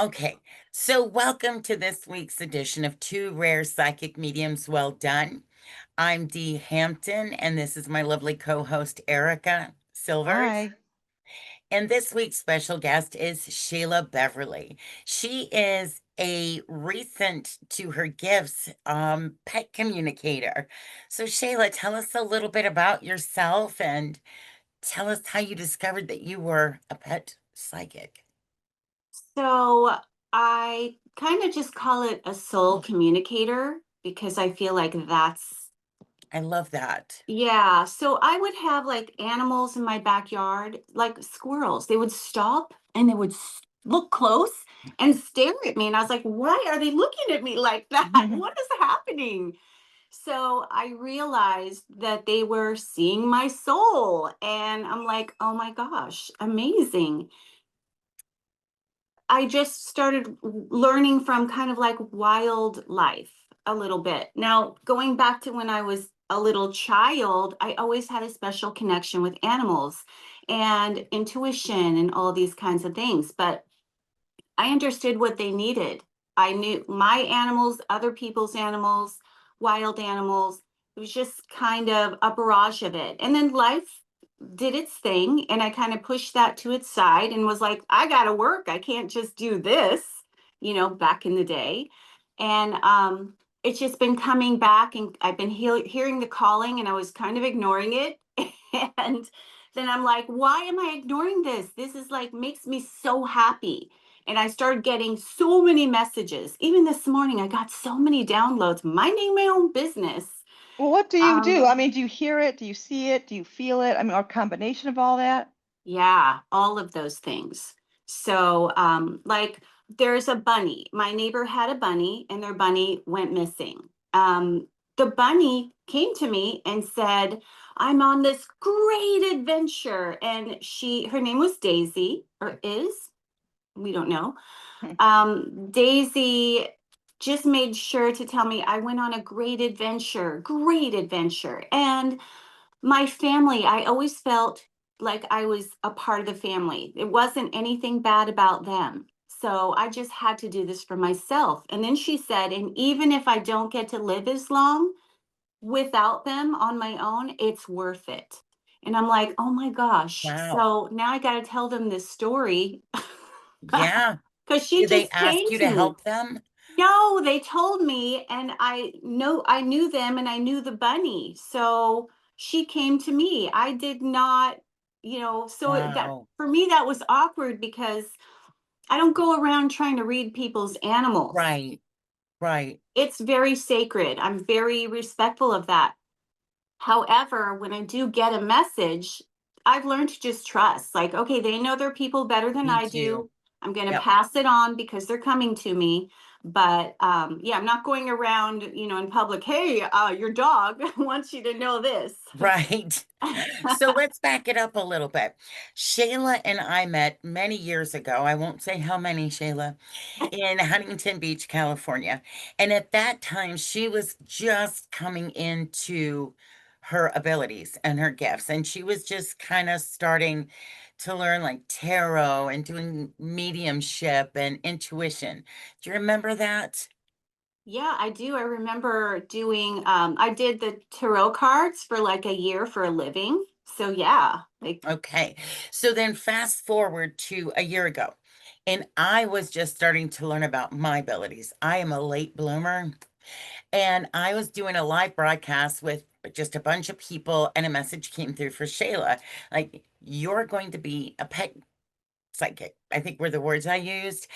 Okay, so welcome to this week's edition of Two Rare Psychic Mediums Well Done. I'm Dee Hampton, and this is my lovely co host, Erica Silvers. Hi. And this week's special guest is Shayla Beverly. She is a recent to her gifts pet communicator. So, Shayla, tell us a little bit about yourself and tell us how you discovered that you were a pet psychic. So I kind of just call it a soul communicator because I feel like that's, I love that. yeah. So I would have like animals in my backyard, like squirrels. They would stop and they would look close and stare at me. And I was like, why are they looking at me like that? What is happening? So I realized that they were seeing my soul. And I'm like, oh my gosh, amazing. I just started learning from kind of like wildlife a little bit. Now, going back to when I was a little child, I always had a special connection with animals and intuition and all these kinds of things. But I understood what they needed. I knew my animals, other people's animals, wild animals. It was just kind of a barrage of it. And then life did its thing, and I kind of pushed that to its side and was like, I got to work. I can't just do this, back in the day. And it's just been coming back, and I've been hearing the calling, and I was kind of ignoring it. And then I'm like, why am I ignoring this? This is like makes me so happy, and I started getting so many messages. Even this morning, I got so many downloads, minding my own business. Well, what do you do? Um, I mean, do you hear it? Do you see it? Do you feel it? I mean, or a combination of all that? yeah, all of those things. So, like, there's a bunny. My neighbor had a bunny, and their bunny went missing. The bunny came to me and said, I'm on this great adventure. And her name was Daisy, or is, we don't know. Daisy just made sure to tell me I went on a great adventure, great adventure. And my family, I always felt like I was a part of the family. It wasn't anything bad about them. So I just had to do this for myself. And then she said, and even if I don't get to live as long without them on my own, it's worth it. And I'm like, oh my gosh. Wow. So now I got to tell them this story Yeah. because she Do they just ask came you to to me. help them? No, they told me, and I knew them, and I knew the bunny. So she came to me. I did not, that Wow. for me that was awkward because I don't go around trying to read people's animals. Right. Right. It's very sacred. I'm very respectful of that. However, when I do get a message, I've learned to just trust. Like, okay, they know their people better than Me I too. do. I'm going to Yep. pass it on because they're coming to me. But yeah, I'm not going around, in public. Hey, your dog wants you to know this. Right. So let's back it up a little bit. Shayla and I met many years ago. I won't say how many, Shayla, in Huntington Beach, California. And at that time, she was just coming into her abilities and her gifts. And she was just kind of starting to learn like tarot and doing mediumship and intuition. Do you remember that? Yeah, I do. I remember I did the tarot cards for like a year for a living. So yeah, like, Okay. So then fast forward to a year ago, and I was just starting to learn about my abilities. I am a late bloomer, and I was doing a live broadcast with just a bunch of people, and a message came through for Shayla, like, you're going to be a pet psychic. I think were the words I used.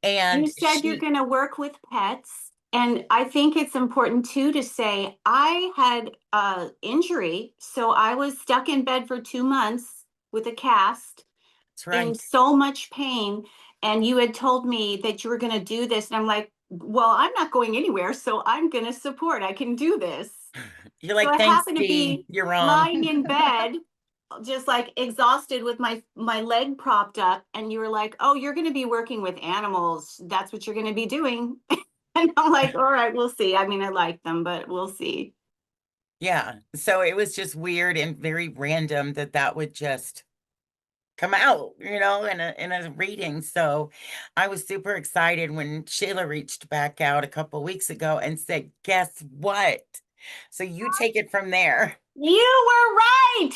you And said you're she, going to work with pets. And I think it's important too to say I had a injury. So I was stuck in bed for 2 months with a cast that's in right. so much pain. And you had told me that you were going to do this. And I'm like, well, I'm not going anywhere. So I'm going to support. I can do this. You're So like, I thanks, happened to Dee. be You're wrong. lying in bed just like exhausted with my leg propped up, and you were like, oh, you're going to be working with animals, that's what you're going to be doing. And I'm like, all right, we'll see. I mean, I like them, but we'll see. Yeah. So it was just weird and very random that that would just come out, in a reading. So I was super excited when Shayla reached back out a couple weeks ago and said, "Guess what?" So you take it from there. You were right.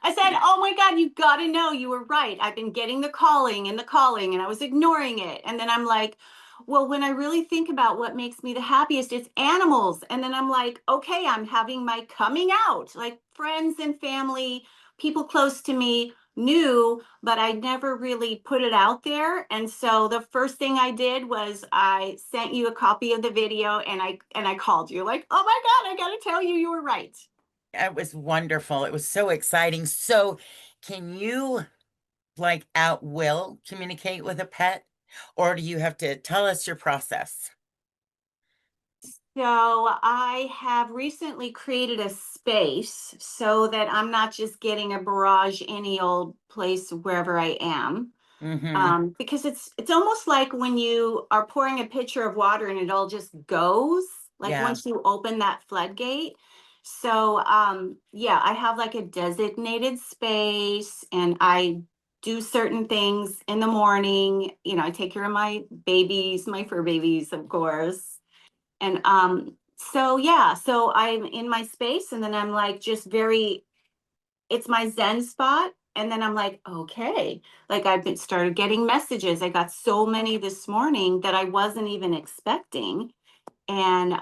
I said, "Oh my God, you got to know you were right. I've been getting the calling, and I was ignoring it." And then I'm like, well, when I really think about what makes me the happiest, it's animals. And then I'm like, okay, I'm having my coming out, like friends and family, people close to me knew, but I never really put it out there. And so the first thing I did was I sent you a copy of the video, and I called you like, "Oh my God, I got to tell you, you were right." It was wonderful. It was so exciting. So can you like at will communicate with a pet, or do you have to tell us your process? So I have recently created a space so that I'm not just getting a barrage any old place wherever I am. Mm-hmm. Because it's almost like when you are pouring a pitcher of water and it all just goes, like Yeah. once you open that floodgate. So yeah, I have like a designated space, and I do certain things in the morning. I take care of my babies, my fur babies, of course. And so yeah, so I'm in my space, and then I'm like just very, it's my zen spot. And then I'm like, okay, like I've been started getting messages. I got so many this morning that I wasn't even expecting. And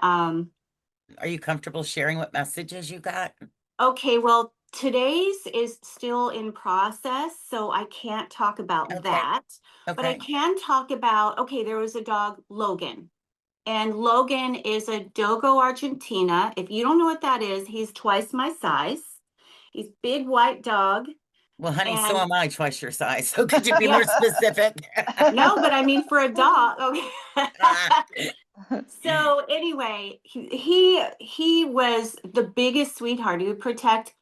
Are you comfortable sharing what messages you got? okay, well, today's is still in process, so I can't talk about Okay. that. But I Okay. can talk about, okay, there was a dog, Logan. And Logan is a Dogo Argentina. If you don't know what that is, he's twice my size. He's big white dog. Well, honey, so And am I twice your size. So could you be yeah, more specific? no, but I mean for a dog. Okay. Ah, So anyway, he was the biggest sweetheart. He would protect.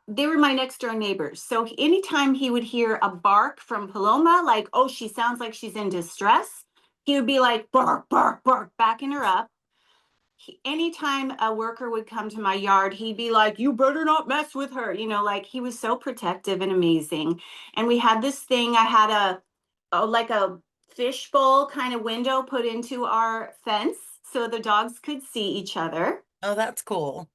They were my next door neighbors. So anytime he would hear a bark from Paloma, like, oh, she sounds like she's in distress, he would be like, bark, bark, bark, backing her up. Anytime a worker would come to my yard, he'd be like, "You better not mess with her." Like he was so protective and amazing. And we had this thing, I had like a fishbowl kind of window put into our fence so the dogs could see each other. oh, that's cool.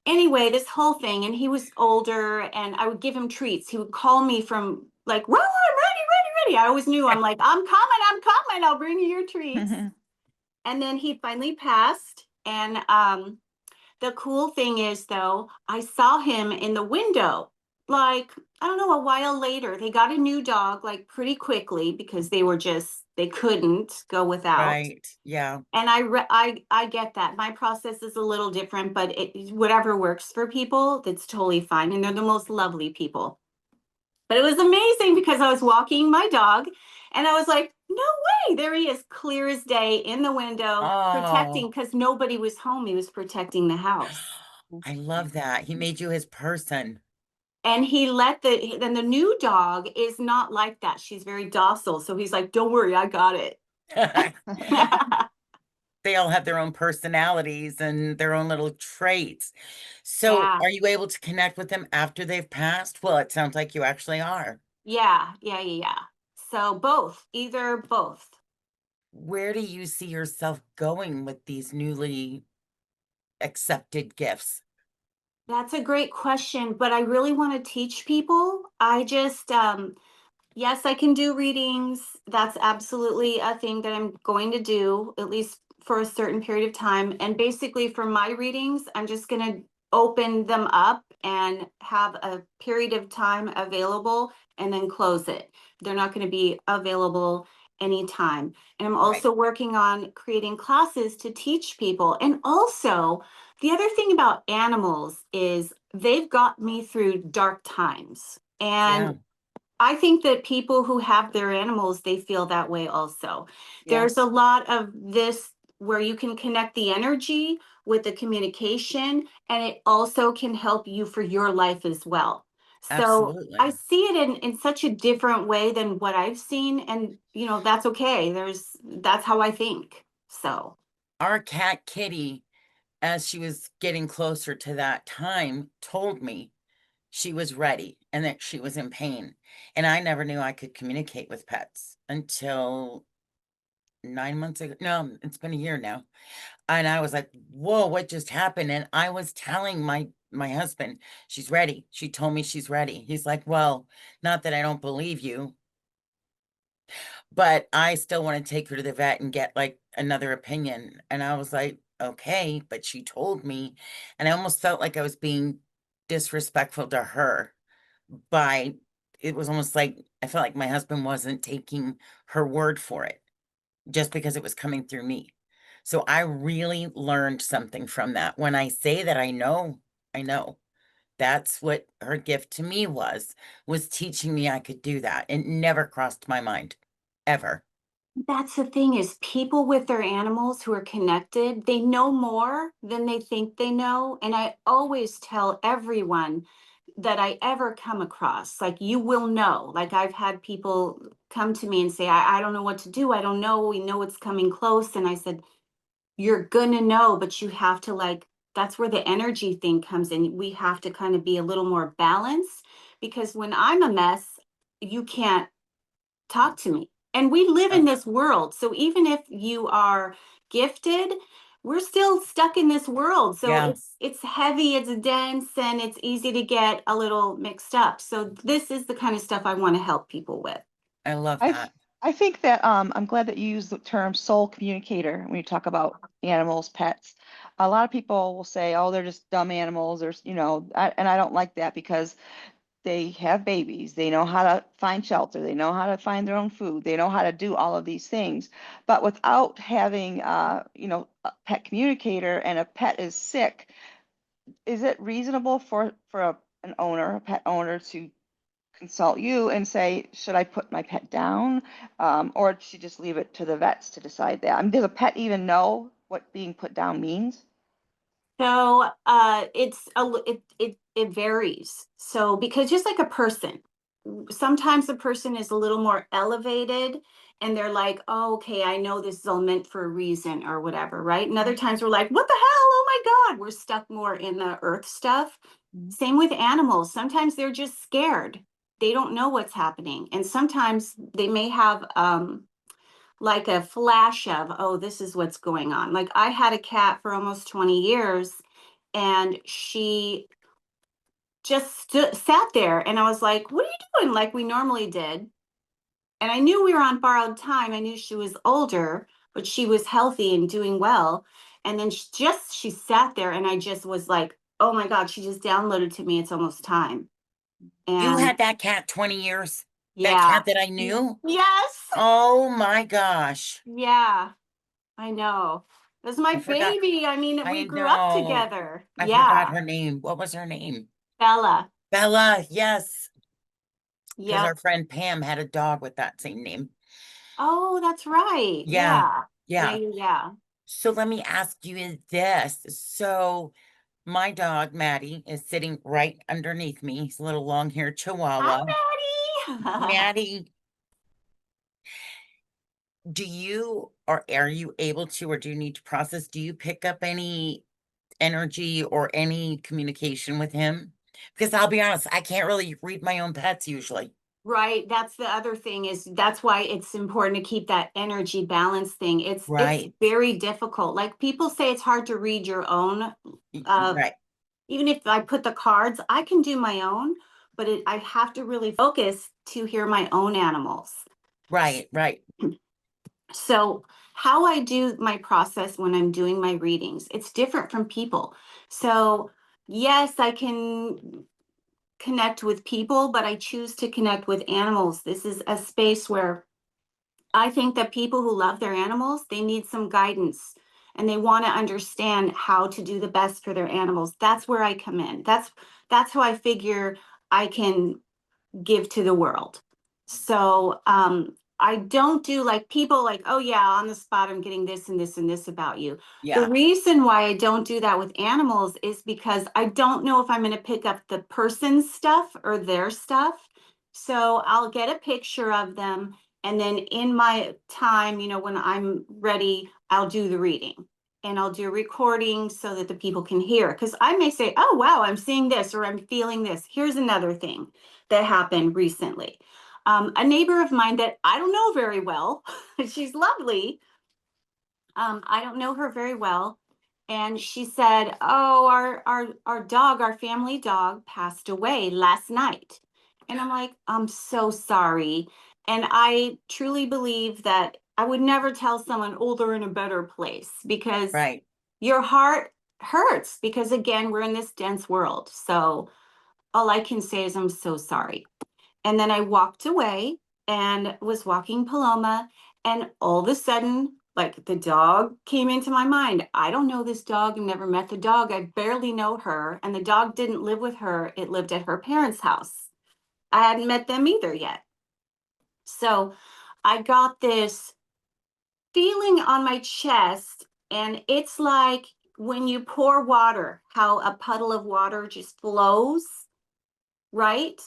Anyway, this whole thing, and he was older, and I would give him treats. He would call me from like, "Well, I'm ready, ready, ready." I always knew, I'm like, I'm coming, I'll bring you your treats. And then he finally passed. And the cool thing is, though, I saw him in the window. Like, I don't know, a while later, they got a new dog like pretty quickly because they couldn't go without. Right. Yeah. And I get that. My process is a little different, but whatever works for people, that's totally fine. And they're the most lovely people. But it was amazing because I was walking my dog, and I was like, no way. There he is, clear as day in the window, protecting, Oh, because nobody was home. He was protecting the house. I love that. He made you his person. And then the new dog is not like that. She's very docile. So he's like, don't worry, I got it. They all have their own personalities and their own little traits. So, Yeah. are you able to connect with them after they've passed? Well, it sounds like you actually are. Yeah. Yeah. Yeah. Yeah. So both, either both. Where do you see yourself going with these newly accepted gifts? That's a great question, but I really want to teach people. I just, yes, I can do readings. That's absolutely a thing that I'm going to do, at least for a certain period of time. And basically, for my readings, I'm just going to open them up and have a period of time available and then close it. They're not going to be available anytime. And I'm Right. also working on creating classes to teach people. And also, the other thing about animals is they've got me through dark times. Yeah. And I think that people who have their animals, they feel that way also. Yeah. There's a lot of this where you can connect the energy with the communication, and it also can help you for your life as well. So I Absolutely. see it in such a different way than what I've seen, and that's okay. That's how I think. So Our cat Kitty, as she was getting closer to that time, told me she was ready and that she was in pain. And I never knew I could communicate with pets until 9 months ago. No, it's been a year now. And I was like, whoa, what just happened? And I was telling my husband, she's ready. She told me she's ready. He's like, well, not that I don't believe you, but I still want to take her to the vet and get like another opinion. And I was like, okay, but she told me, and I almost felt like I was being disrespectful to her by it was almost like I felt like my husband wasn't taking her word for it just because it was coming through me. So I really learned something from that. When I say that I know, I know. That's what her gift to me was teaching me I could do that. It never crossed my mind, ever. That's the thing is people with their animals who are connected, they know more than they think they know. And I always tell everyone that I ever come across, like you will know. Like I've had people come to me and say, I don't know what to do. I don't know. We know it's coming close. And I said, you're gonna know, but you have to like, that's where the energy thing comes in. We have to kind of be a little more balanced because when I'm a mess, you can't talk to me. And we live in Oh, this world. So even if you are gifted, we're still stuck in this world. So yeah, it's heavy, it's dense, and it's easy to get a little mixed up. So this is the kind of stuff I want to help people with. I love I that. I think that I'm glad that you use the term soul communicator when you talk about animals, pets. A lot of people will say, "Oh, they're just dumb animals," or and I don't like that because they have babies. They know how to find shelter. They know how to find their own food. They know how to do all of these things. But without having, a pet communicator and a pet is sick, is it reasonable for an owner, a pet owner, to consult you and say, should I put my pet down? Or should you just leave it to the vets to decide that? I mean, does a pet even know what being put down means? So it varies. So because just like a person, sometimes the person is a little more elevated and they're like, oh, okay, I know this is all meant for a reason or whatever, right? And other times we're like, what the hell? Oh my God, we're stuck more in the earth stuff. Mhm. Same with animals. Sometimes they're just scared. They don't know what's happening. And sometimes they may have like a flash of, oh, this is what's going on. Like I had a cat for almost 20 years and she just sat there and I was like, what are you doing? Like we normally did. And I knew we were on borrowed time. I knew she was older, but she was healthy and doing well. And then she sat there and I just was like, oh my God, she just downloaded to me. It's almost time. You And had that cat 20 years? That yeah. cat that I knew? Yes. Oh my gosh. Yeah, I know. That's my I forgot. baby. I mean, we I grew up know. together. I forgot Yeah. her name. What was her name? Bella. Bella. Yes. Because our Yep. friend Pam had a dog with that same name. Oh, that's right. Yeah. Yeah. Yeah, Yeah. yeah, yeah. So let me ask you this. So my dog, Maddie, is sitting right underneath me. He's a little long-haired Chihuahua. Hi, Maddie. Maddie, do you or are you able to or do you need to process? Do you pick up any energy or any communication with him? Because I'll be honest, I can't really read my own pets usually. Right. That's the other thing is that's why it's important to keep that energy balance thing. It's Right. very difficult. Like people say it's hard to read your own uh Right. even if I put the cards, I can do my own, but I have to really focus to hear my own animals. Right. Right. So, how I do my process when I'm doing my readings, it's different from people. So, yes, I can connect with people, but I choose to connect with animals. This is a space where I think that people who love their animals, they need some guidance and they want to understand how to do the best for their animals. That's where I come in. That's how I figure I can give to the world. So I don't do like people like, oh yeah, on the spot, I'm getting this and this and this about you. The Yeah. reason why I don't do that with animals is because I don't know if I'm going to pick up the person's stuff or their stuff. So I'll get a picture of them. And then in my time, when I'm ready, I'll do the reading. and I'll do a recording so that the people can hear. Because I may say, oh, wow, I'm seeing this or I'm feeling this. Here's another thing that happened recently. A neighbor of mine that I don't know very well, she's lovely. I don't know her very well. And she said, oh, our dog, our family dog passed away last night. And I'm like, I'm so sorry. And I truly believe that I would never tell someone, oh, they're in a better place, because Right. your heart hurts, because again, we're in this dense world. So all I can say is I'm so sorry. And then I walked away and was walking Paloma, and all of a sudden, like, the dog came into my mind. I don't know this dog. I've never met the dog. I barely know her. And the dog didn't live with her. It lived at her parents' house. I hadn't met them either yet. So I got this feeling on my chest, and it's like when you pour water, how a puddle of water just flows, right?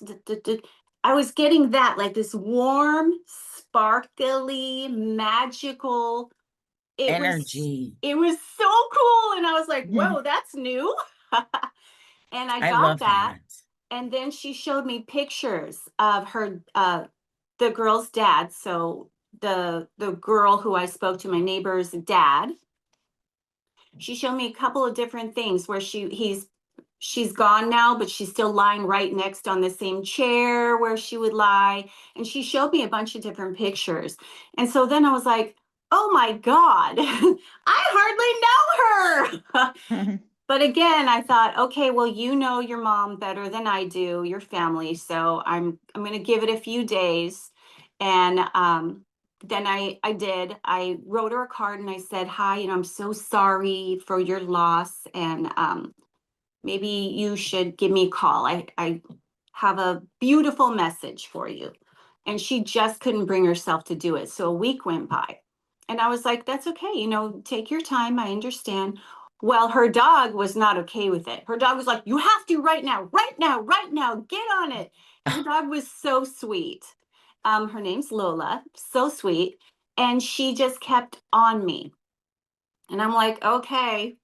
I was getting that, like this warm, sparkly, magical. It was Energy. it was so cool, and I was like, "Whoa, that's new." And I I got love that, that. and then she showed me pictures of her the girl's dad. So the girl who I spoke to, my neighbor's dad, she showed me a couple of different things where she's gone now, but she's still lying right next on the same chair where she would lie. And she showed me a bunch of different pictures. And so then I was like, oh my God, I hardly know her. But again, I thought, okay, well, you know your mom better than I do, your family. So I'm gonna give it a few days. And then I did. I wrote her a card and I said, hi, I'm so sorry for your loss. And maybe you should give me a call. I have a beautiful message for you. And she just couldn't bring herself to do it. So a week went by. And I was like, that's okay. Take your time. I understand. Well, her dog was not okay with it. Her dog was like, you have to right now, right now, right now, get on it. Her dog was so sweet. Her name's Lola, so sweet. And she just kept on me. And I'm like, okay,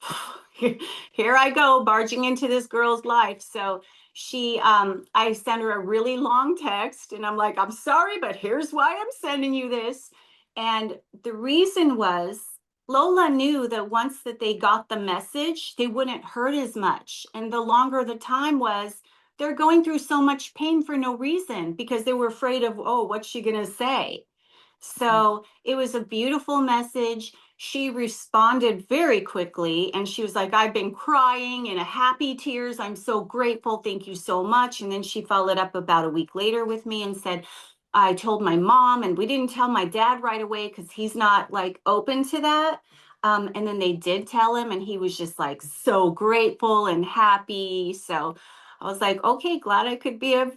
here I go, barging into this girl's life. So I sent her a really long text, and I'm like, I'm sorry, but here's why I'm sending you this. And the reason was, Lola knew that once that they got the message, they wouldn't hurt as much. And the longer the time was, they're going through so much pain for no reason, because they were afraid of, oh, what's she going to say? So it was a beautiful message. She responded very quickly, and she was like, I've been crying in a happy tears. I'm so grateful. Thank you so much. And then she followed up about a week later with me and said, I told my mom, and we didn't tell my dad right away because he's not like open to that. And then they did tell him, and he was just like so grateful and happy. So I was like, okay, glad I could be of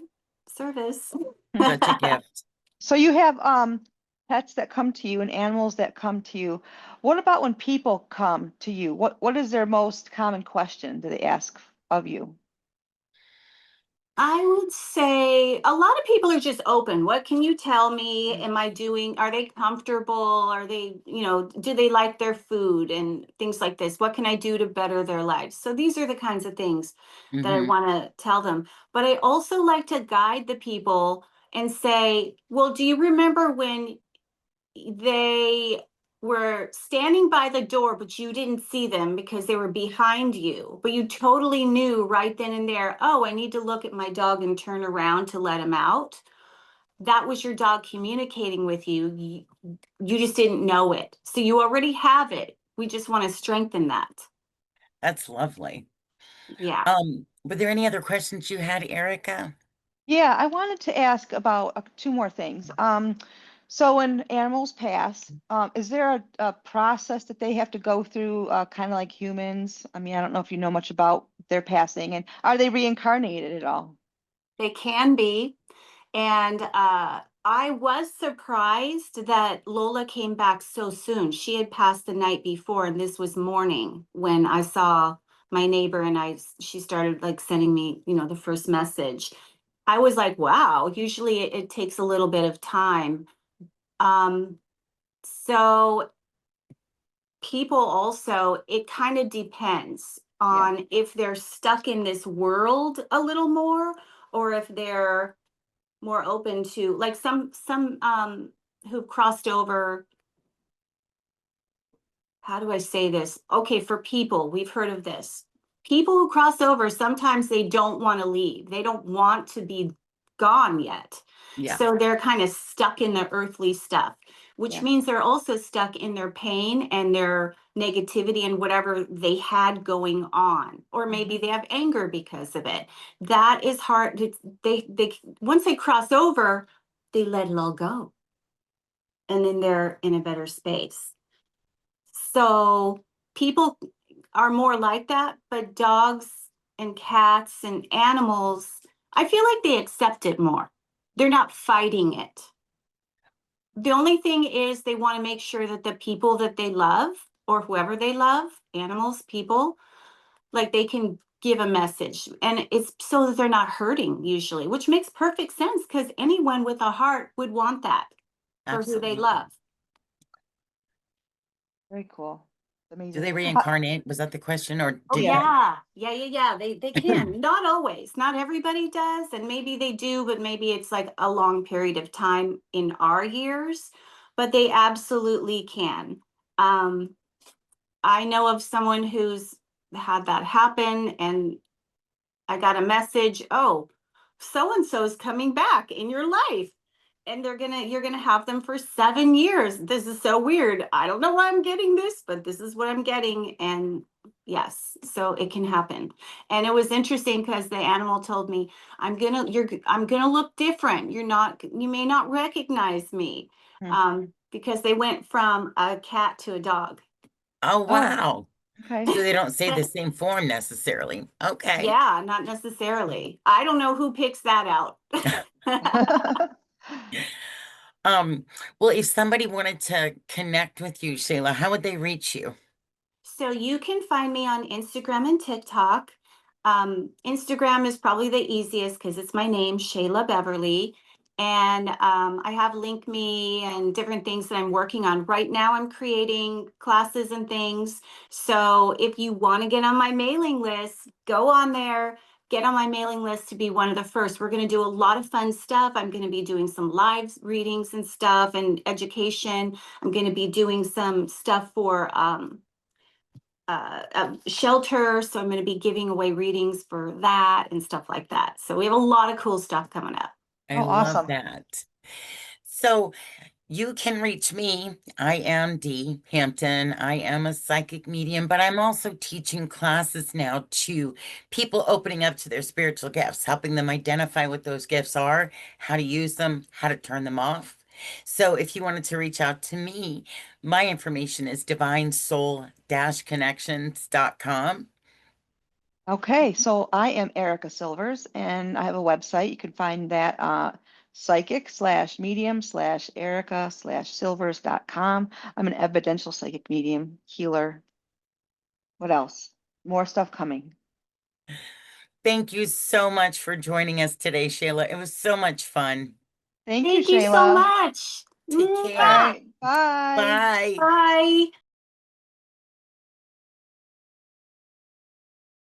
service. Such a gift. So you have pets that come to you and animals that come to you. What about when people come to you? What is their most common question do they ask of you? I would say a lot of people are just open. What can you tell me? Am I doing, are they comfortable? Are they, do they like their food and things like this? What can I do to better their lives? So these are the kinds of things that I Hmm. want to tell them. But I also like to guide the people and say, well, do you remember when they were standing by the door, but you didn't see them because they were behind you, but you totally knew right then and there, oh, I need to look at my dog and turn around to let him out. That was your dog communicating with you. You just didn't know it. So you already have it. We just want to strengthen that. That's lovely. Yeah. Were there any other questions you had, Erica? Yeah, I wanted to ask about two more things. So when animals pass, is there a process that they have to go through, kind of like humans? I mean, I don't know if you know much about their passing, and are they reincarnated at all? They can be. And I was surprised that Lola came back so soon. She had passed the night before, and this was morning when I saw my neighbor, and she started like sending me, the first message. I was like, wow, usually it takes a little bit of time. Um, so people also, it kind of depends Yeah. on if they're stuck in this world a little more, or if they're more open to, like, some who've crossed over. How do I say this? Okay, for people, we've heard of this. People who cross over, sometimes they don't want to leave. They don't want to be gone yet. Yeah, So they're kind of stuck in the earthly stuff, which Yeah. means they're also stuck in their pain and their negativity and whatever they had going on. Or maybe they have anger because of it. That is hard. They once they cross over, they let it all go. And then they're in a better space. So people are more like that, but dogs and cats and animals, I feel like they accept it more. They're not fighting it. The only thing is they want to make sure that the people that they love, or whoever they love, animals, people, like they can give a message. And it's so that they're not hurting usually, which makes perfect sense because anyone with a heart would want that for who they absolutely. love. Very cool. Do Amazing. they reincarnate? Was that the question? Or Oh did Yeah. yeah. They can. Not always. Not everybody does, and maybe they do, but maybe it's like a long period of time in our years. But they absolutely can. Um, I know of someone who's had that happen, and I got a message, oh, so and so's coming back in your life. And you're gonna have them for 7 years. This is so weird. I don't know why I'm getting this, but this is what I'm getting. And yes, so it can happen. And it was interesting because the animal told me, I'm gonna look different. You may not recognize me. Hmm. Because they went from a cat to a dog. Oh, Oh, wow. okay. So they don't say the same form necessarily. Okay. Yeah, not necessarily. I don't know who picks that out. Um, well, if somebody wanted to connect with you, Shayla, how would they reach you? So you can find me on Instagram and TikTok. Instagram is probably the easiest because it's my name, Shayla Beverly. And I have Link Me and different things that I'm working on. Right now, I'm creating classes and things. So if you want to get on my mailing list, go on there, get on my mailing list to be one of the first. We're going to do a lot of fun stuff. I'm going to be doing some live readings and stuff and education. I'm going to be doing some stuff for a shelter. So I'm going to be giving away readings for that and stuff like that. So we have a lot of cool stuff coming up. I Oh, love awesome. that. So you can reach me. I am Dee Hampton. I am a psychic medium, but I'm also teaching classes now to people opening up to their spiritual gifts, helping them identify what those gifts are, how to use them, how to turn them off. So if you wanted to reach out to me, my information is divinesoul-connections.com. Okay, so I am Erica Silvers, and I have a website. You can find that psychic/medium/Erica/Silvers.com. I'm an evidential psychic medium healer. What else? More stuff coming. Thank you so much for joining us today, Shayla. It was so much fun. Thank you, Thank you so Shayla. much. Take All care. Mwah. right, bye. Bye. Bye.